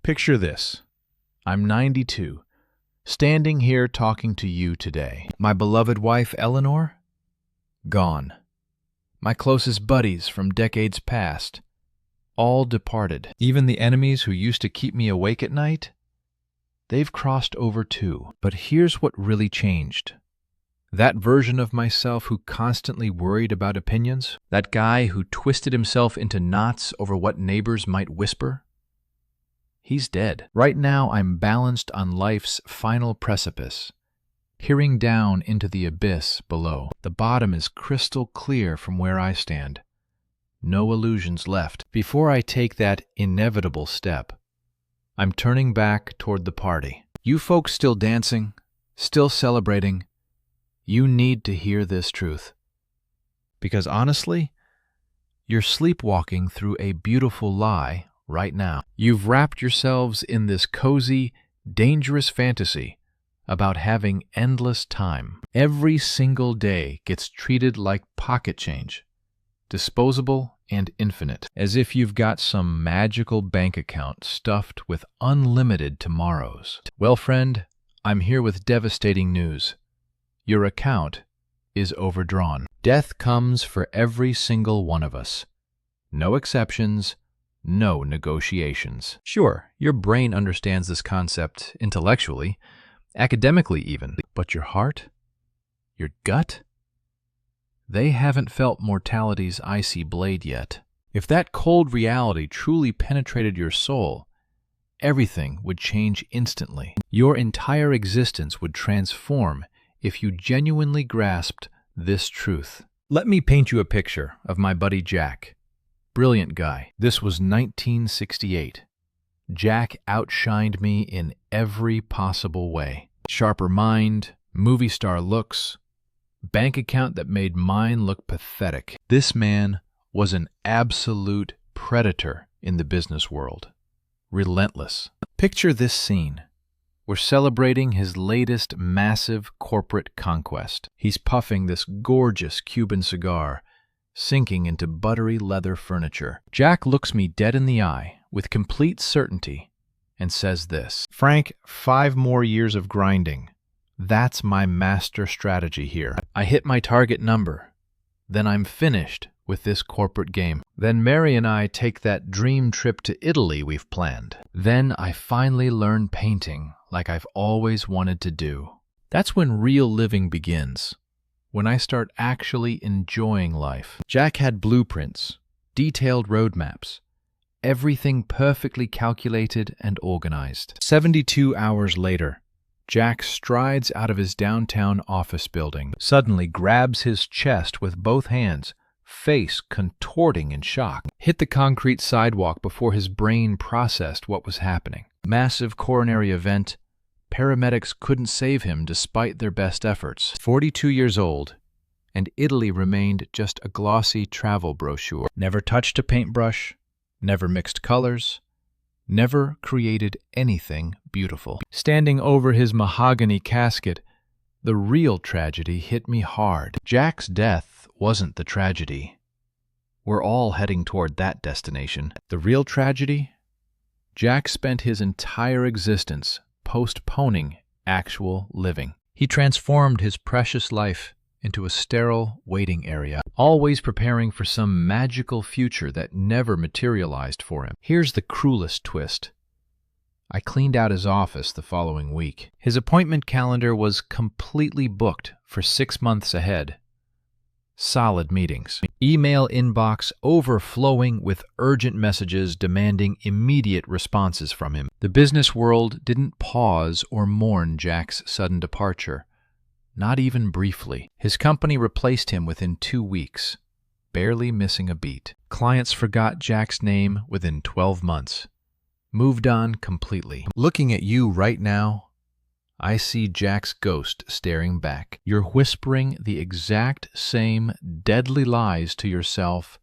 Picture this. I'm 92, standing here talking to you today. My beloved wife, Eleanor, gone. My closest buddies from decades past, all departed. Even the enemies who used to keep me awake at night, they've crossed over too. But here's what really changed. That version of myself who constantly worried about opinions, that guy who twisted himself into knots over what neighbors might whisper, he's dead. Right now, I'm balanced on life's final precipice, peering down into the abyss below. The bottom is crystal clear from where I stand. No illusions left. Before I take that inevitable step, I'm turning back toward the party. You folks still dancing, still celebrating, you need to hear this truth. Because honestly, you're sleepwalking through a beautiful lie right now. You've wrapped yourselves in this cozy, dangerous fantasy about having endless time. Every single day gets treated like pocket change, disposable and infinite, as if you've got some magical bank account stuffed with unlimited tomorrows. Well, friend, I'm here with devastating news. Your account is overdrawn. Death comes for every single one of us. No exceptions, no negotiations. Sure, your brain understands this concept intellectually, academically even, but your heart, your gut, they haven't felt mortality's icy blade yet. If that cold reality truly penetrated your soul, everything would change instantly. Your entire existence would transform if you genuinely grasped this truth. Let me paint you a picture of my buddy Jack. Brilliant guy. This was 1968. Jack outshined me in every possible way. Sharper mind, movie star looks, bank account that made mine look pathetic. This man was an absolute predator in the business world. Relentless. Picture this scene. We're celebrating his latest massive corporate conquest. He's puffing this gorgeous Cuban cigar, sinking into buttery leather furniture. Jack looks me dead in the eye with complete certainty and says this: "Frank, 5 more years of grinding. That's my master strategy here. I hit my target number. Then I'm finished with this corporate game. Then Mary and I take that dream trip to Italy we've planned. Then I finally learn painting like I've always wanted to do. That's when real living begins, when I start actually enjoying life." Jack had blueprints, detailed roadmaps, everything perfectly calculated and organized. 72 hours later, Jack strides out of his downtown office building, suddenly grabs his chest with both hands, face contorting in shock, hit the concrete sidewalk before his brain processed what was happening. Massive coronary event. Paramedics couldn't save him despite their best efforts. 42 years old, and Italy remained just a glossy travel brochure. Never touched a paintbrush, never mixed colors, never created anything beautiful. Standing over his mahogany casket, the real tragedy hit me hard. Jack's death wasn't the tragedy. We're all heading toward that destination. The real tragedy? Jack spent his entire existence postponing actual living. He transformed his precious life into a sterile waiting area, always preparing for some magical future that never materialized for him. Here's the cruelest twist. I cleaned out his office the following week. His appointment calendar was completely booked for 6 months ahead. Solid meetings. Email inbox overflowing with urgent messages demanding immediate responses from him. The business world didn't pause or mourn Jack's sudden departure. Not even briefly. His company replaced him within 2 weeks, barely missing a beat. Clients forgot Jack's name within 12 months. Moved on completely. Looking at you right now, I see Jack's ghost staring back. You're whispering the exact same deadly lies to yourself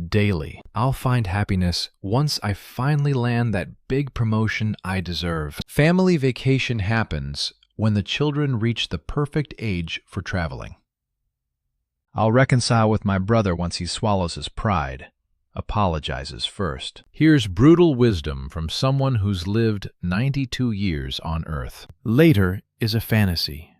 daily. I'll find happiness once I finally land that big promotion I deserve. Family vacation happens when the children reach the perfect age for traveling. I'll reconcile with my brother once he swallows his pride. apologizes first. Here's brutal wisdom from someone who's lived 92 years on Earth. Later is a fantasy,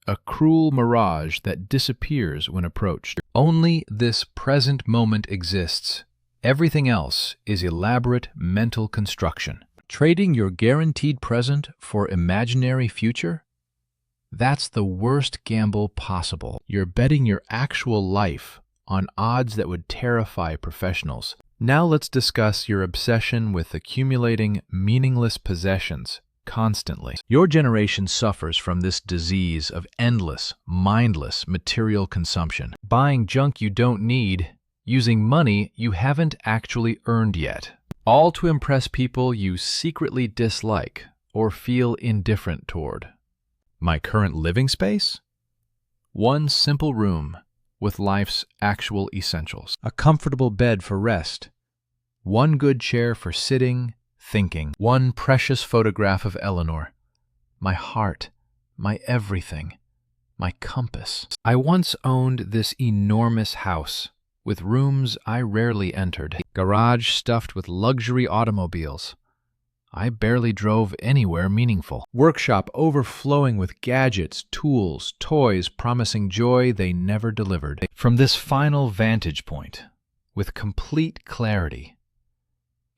a cruel mirage that disappears when approached. Only this present moment exists. Everything else is elaborate mental construction. Trading your guaranteed present for imaginary future? That's the worst gamble possible. You're betting your actual life on odds that would terrify professionals. Now let's discuss your obsession with accumulating meaningless possessions constantly. Your generation suffers from this disease of endless, mindless material consumption. Buying junk you don't need, using money you haven't actually earned yet. All to impress people you secretly dislike or feel indifferent toward. My current living space? One simple room with life's actual essentials. A comfortable bed for rest. One good chair for sitting, thinking. One precious photograph of Eleanor. My heart, my everything, my compass. I once owned this enormous house with rooms I rarely entered. Garage stuffed with luxury automobiles. I barely drove anywhere meaningful. Workshop overflowing with gadgets, tools, toys promising joy they never delivered. From this final vantage point, with complete clarity,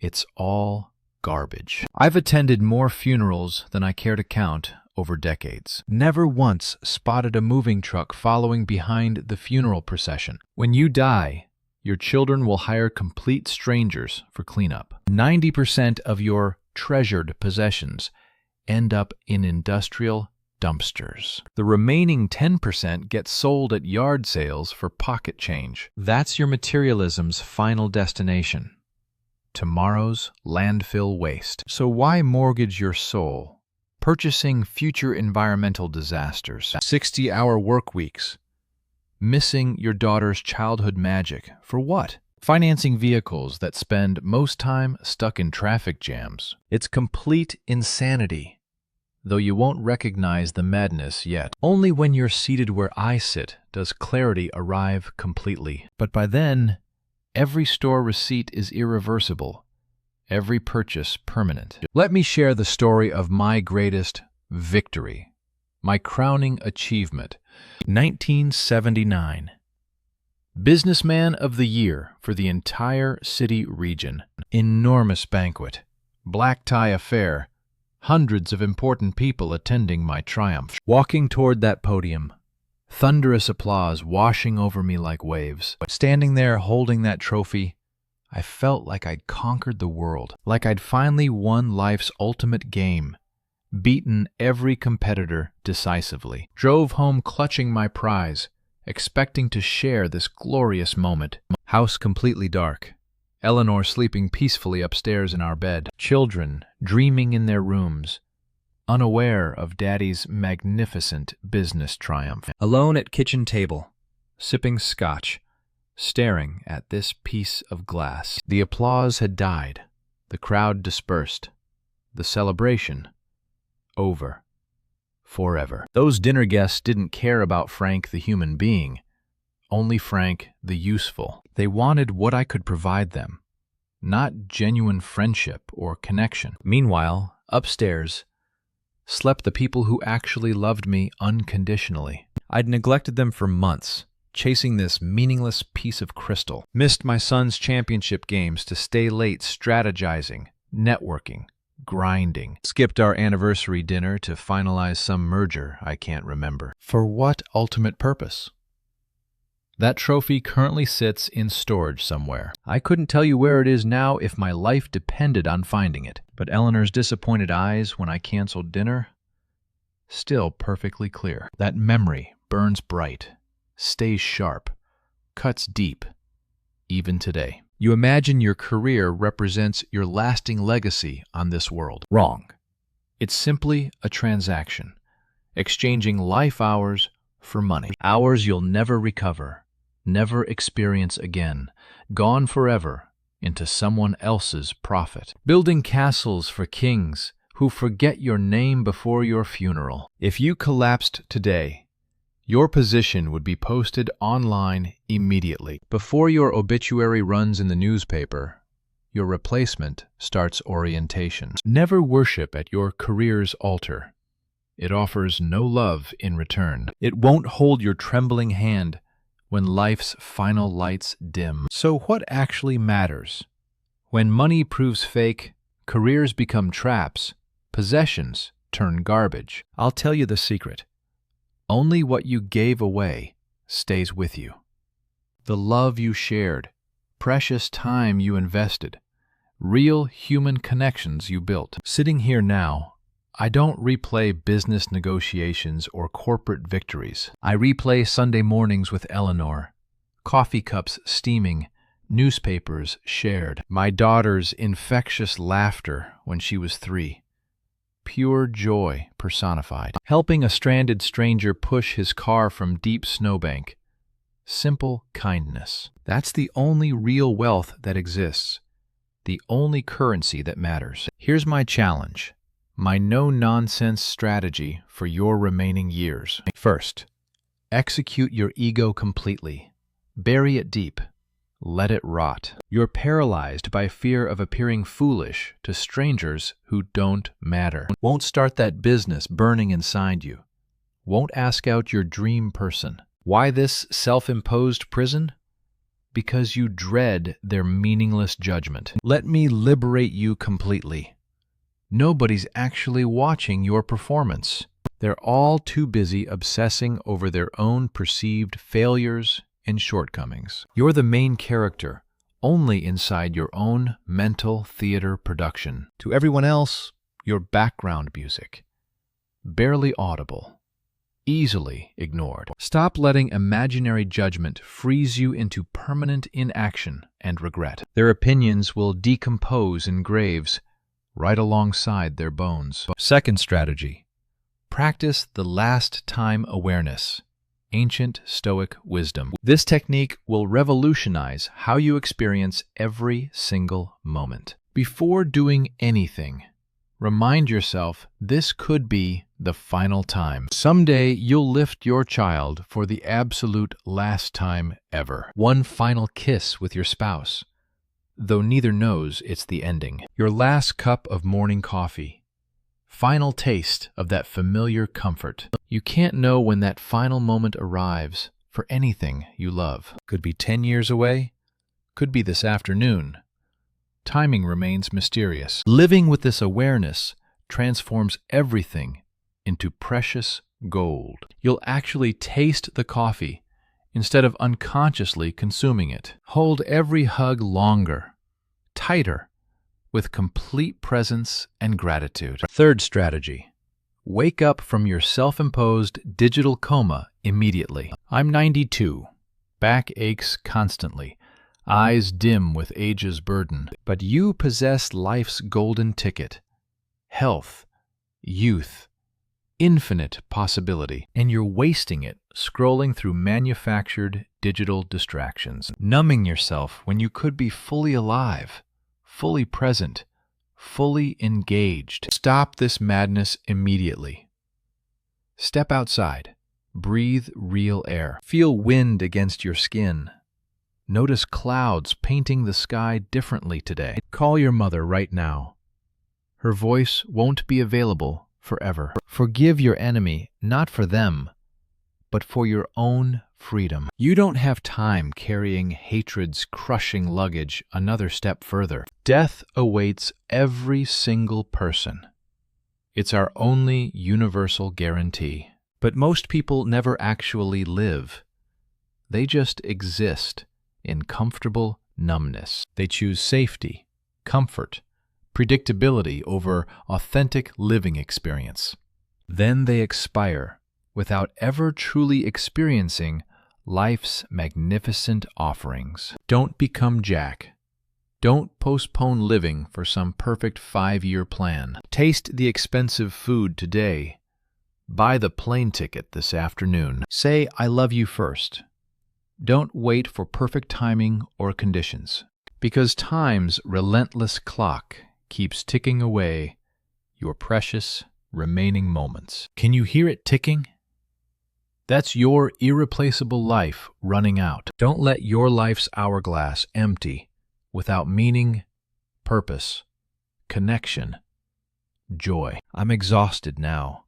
it's all garbage. I've attended more funerals than I care to count over decades. Never once spotted a moving truck following behind the funeral procession. When you die, your children will hire complete strangers for cleanup. 90% of your treasured possessions end up in industrial dumpsters. The remaining 10% get sold at yard sales for pocket change. That's your materialism's final destination. Tomorrow's landfill waste. So why mortgage your soul? Purchasing future environmental disasters. 60-hour work weeks. Missing your daughter's childhood magic. For what? Financing vehicles that spend most time stuck in traffic jams. It's complete insanity, though you won't recognize the madness yet. Only when you're seated where I sit does clarity arrive completely. But by then, every store receipt is irreversible, every purchase permanent. Let me share the story of my greatest victory, my crowning achievement. 1979. Businessman of the Year for the entire city region. Enormous banquet. Black tie affair. Hundreds of important people attending my triumph. Walking toward that podium. Thunderous applause washing over me like waves. Standing there holding that trophy, I felt like I'd conquered the world. Like I'd finally won life's ultimate game. Beaten every competitor decisively. Drove home clutching my prize, expecting to share this glorious moment. House completely dark. Eleanor sleeping peacefully upstairs in our bed. Children dreaming in their rooms, unaware of Daddy's magnificent business triumph. Alone at kitchen table, sipping scotch, staring at this piece of glass. The applause had died. The crowd dispersed. The celebration over. Forever. Those dinner guests didn't care about Frank the human being, only Frank the useful. They wanted what I could provide them, not genuine friendship or connection. Meanwhile, upstairs, slept the people who actually loved me unconditionally. I'd neglected them for months, chasing this meaningless piece of crystal. Missed my son's championship games to stay late strategizing, networking, grinding. Skipped our anniversary dinner to finalize some merger I can't remember. For what ultimate purpose? That trophy currently sits in storage somewhere. I couldn't tell you where it is now if my life depended on finding it. But Eleanor's disappointed eyes when I canceled dinner? Still perfectly clear. That memory burns bright, stays sharp, cuts deep, even today. You imagine your career represents your lasting legacy on this world. Wrong. It's simply a transaction, exchanging life hours for money. Hours you'll never recover, never experience again, gone forever into someone else's profit. Building castles for kings who forget your name before your funeral. If you collapsed today, Your position would be posted online immediately. Before your obituary runs in the newspaper, your replacement starts orientation. Never worship at your career's altar. It offers no love in return. It won't hold your trembling hand when life's final lights dim. So what actually matters? When money proves fake, careers become traps, possessions turn garbage. I'll tell you the secret. Only what you gave away stays with you. The love you shared, precious time you invested, real human connections you built. Sitting here now, I don't replay business negotiations or corporate victories. I replay Sunday mornings with Eleanor, coffee cups steaming, newspapers shared, my daughter's infectious laughter when she was 3. Pure joy personified. Helping a stranded stranger push his car from deep snowbank. Simple kindness. That's the only real wealth that exists. The only currency that matters. Here's my challenge. My no-nonsense strategy for your remaining years. First, execute your ego completely. Bury it deep. Let it rot. You're paralyzed by fear of appearing foolish to strangers who don't matter. Won't start that business burning inside you. Won't ask out your dream person. Why this self-imposed prison? Because you dread their meaningless judgment. Let me liberate you completely. Nobody's actually watching your performance. They're all too busy obsessing over their own perceived failures and shortcomings. You're the main character, only inside your own mental theater production. To everyone else, you're background music. Barely audible. Easily ignored. Stop letting imaginary judgment freeze you into permanent inaction and regret. Their opinions will decompose in graves right alongside their bones. Second strategy. Practice the last time awareness. Ancient Stoic wisdom. This technique will revolutionize how you experience every single moment. Before doing anything, remind yourself this could be the final time. Someday you'll lift your child for the absolute last time ever. One final kiss with your spouse, though neither knows it's the ending. Your last cup of morning coffee. Final taste of that familiar comfort. You can't know when that final moment arrives for anything you love. Could be 10 years away, could be this afternoon. Timing remains mysterious. Living with this awareness transforms everything into precious gold. You'll actually taste the coffee instead of unconsciously consuming it. Hold every hug longer, tighter, with complete presence and gratitude. Third strategy. Wake up from your self-imposed digital coma immediately. I'm 92. Back aches constantly. Eyes dim with age's burden. But you possess life's golden ticket. Health, youth, infinite possibility. And you're wasting it scrolling through manufactured digital distractions. Numbing yourself when you could be fully alive. Fully present, fully engaged. Stop this madness immediately. Step outside. Breathe real air. Feel wind against your skin. Notice clouds painting the sky differently today. Call your mother right now. Her voice won't be available forever. Forgive your enemy, not for them, but for your own freedom. You don't have time carrying hatred's crushing luggage another step further. Death awaits every single person. It's our only universal guarantee. But most people never actually live. They just exist in comfortable numbness. They choose safety, comfort, predictability over authentic living experience. Then they expire without ever truly experiencing life's magnificent offerings. Don't become Jack. Don't postpone living for some perfect 5-year plan. Taste the expensive food today. Buy the plane ticket this afternoon. Say, I love you first. Don't wait for perfect timing or conditions, because time's relentless clock keeps ticking away your precious remaining moments. Can you hear it ticking? That's your irreplaceable life running out. Don't let your life's hourglass empty without meaning, purpose, connection, joy. I'm exhausted now.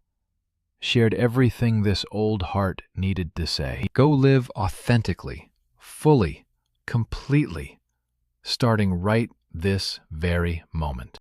Shared everything this old heart needed to say. Go live authentically, fully, completely, starting right this very moment.